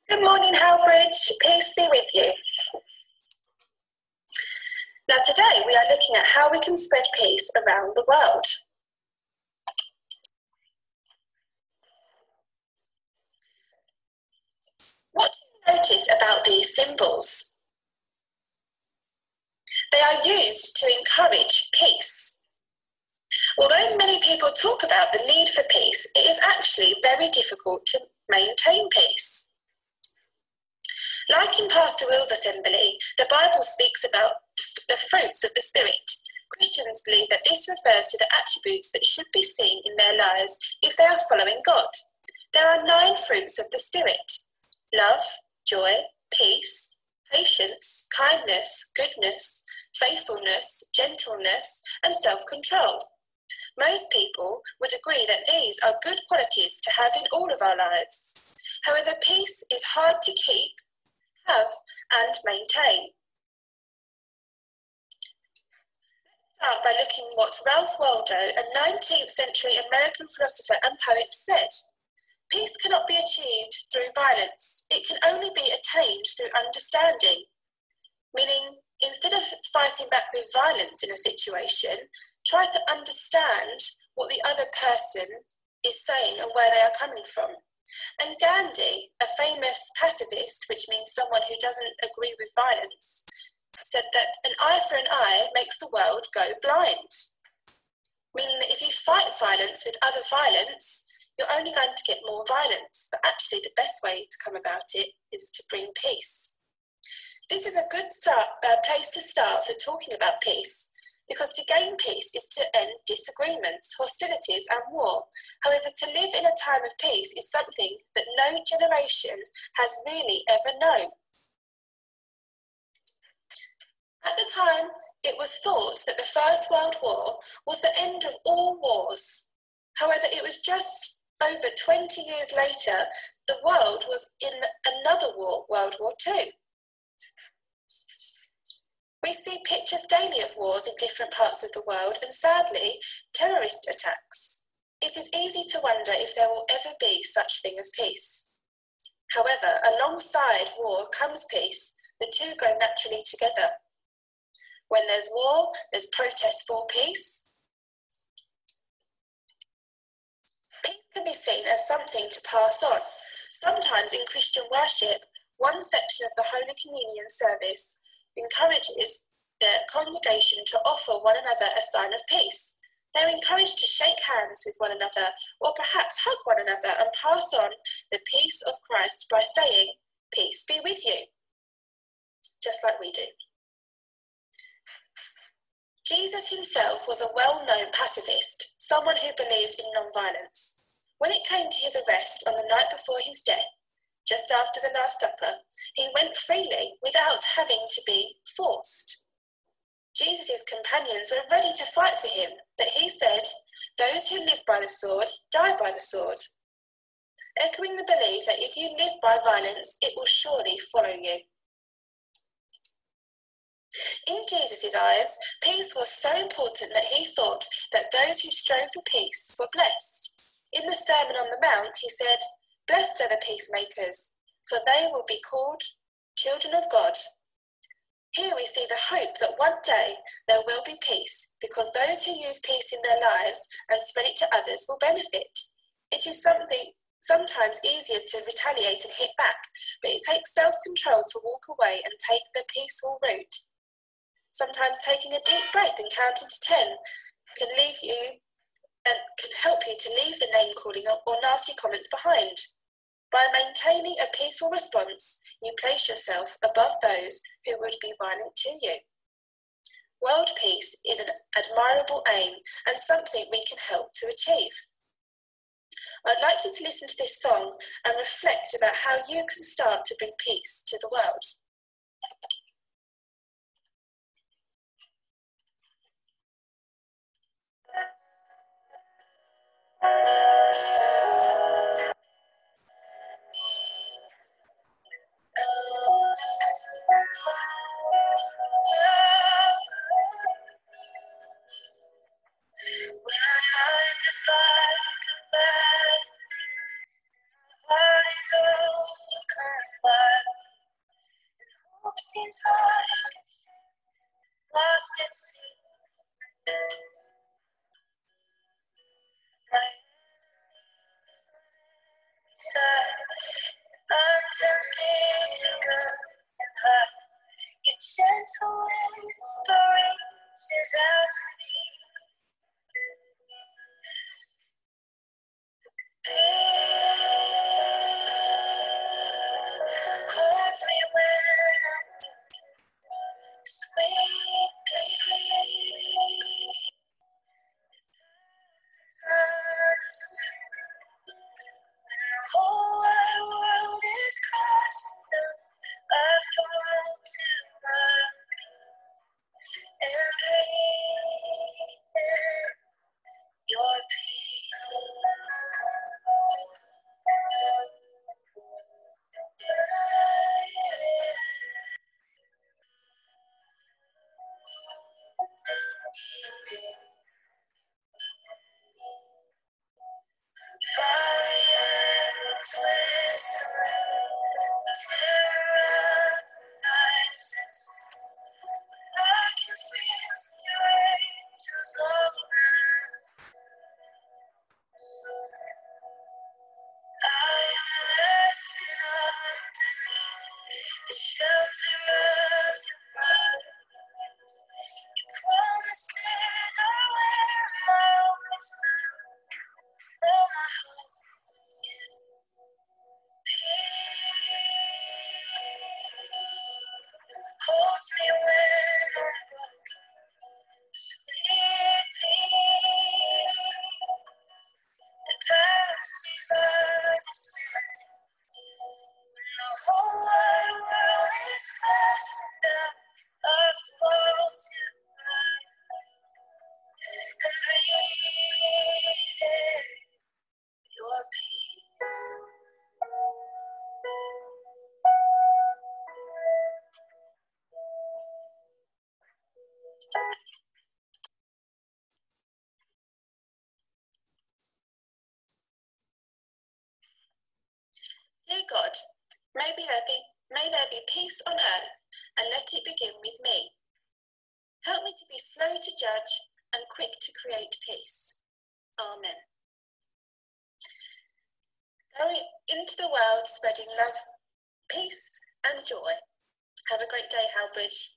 Good morning, Howbridge. Peace be with you. Now today we are looking at how we can spread peace around the world. What do you notice about these symbols? They are used to encourage peace. Although many people talk about the need for peace, it is actually very difficult to maintain peace. Like in Pastor Will's assembly, the Bible speaks about the fruits of the Spirit. Christians believe that this refers to the attributes that should be seen in their lives if they are following God. There are 9 fruits of the Spirit: love, joy, peace, patience, kindness, goodness, faithfulness, gentleness, and self-control. Most people would agree that these are good qualities to have in all of our lives. However, peace is hard to keep, have, and maintain. Let's start by looking at what Ralph Waldo, a 19th century American philosopher and poet, said. Peace cannot be achieved through violence. It can only be attained through understanding. Meaning, instead of fighting back with violence in a situation, try to understand what the other person is saying and where they are coming from. And Gandhi, a famous pacifist, which means someone who doesn't agree with violence, said that an eye for an eye makes the world go blind. Meaning that if you fight violence with other violence, you're only going to get more violence. But actually the best way to come about it is to bring peace. This is a good place to start for talking about peace, because to gain peace is to end disagreements, hostilities, and war. However, to live in a time of peace is something that no generation has really ever known. At the time, it was thought that the First World War was the end of all wars. However, it was just over 20 years later, the world was in another war, World War II. We see pictures daily of wars in different parts of the world and, sadly, terrorist attacks. It is easy to wonder if there will ever be such thing as peace. However, alongside war comes peace. The two go naturally together. When there's war, there's protest for peace. Peace can be seen as something to pass on. Sometimes in Christian worship, one section of the Holy Communion service encourages the congregation to offer one another a sign of peace. They're encouraged to shake hands with one another, or perhaps hug one another and pass on the peace of Christ by saying, "Peace be with you," just like we do. Jesus himself was a well-known pacifist, someone who believes in non-violence. When it came to his arrest on the night before his death, just after the Last Supper, he went freely without having to be forced. Jesus' companions were ready to fight for him, but he said, "Those who live by the sword die by the sword," echoing the belief that if you live by violence, it will surely follow you. In Jesus' eyes, peace was so important that he thought that those who strove for peace were blessed. In the Sermon on the Mount, he said, "Blessed are the peacemakers, for they will be called children of God." Here we see the hope that one day there will be peace, because those who use peace in their lives and spread it to others will benefit. It is sometimes easier to retaliate and hit back, but it takes self-control to walk away and take the peaceful route. Sometimes taking a deep breath and counting to 10 can help you to leave the name-calling or nasty comments behind. By maintaining a peaceful response, you place yourself above those who would be violent to you. World peace is an admirable aim and something we can help to achieve. I'd like you to listen to this song and reflect about how you can start to bring peace to the world. Dear God, may there be peace on earth, and let it begin with me. Help me to be slow to judge and quick to create peace. Amen. Going into the world, spreading love, peace and joy. Have a great day, Halbridge.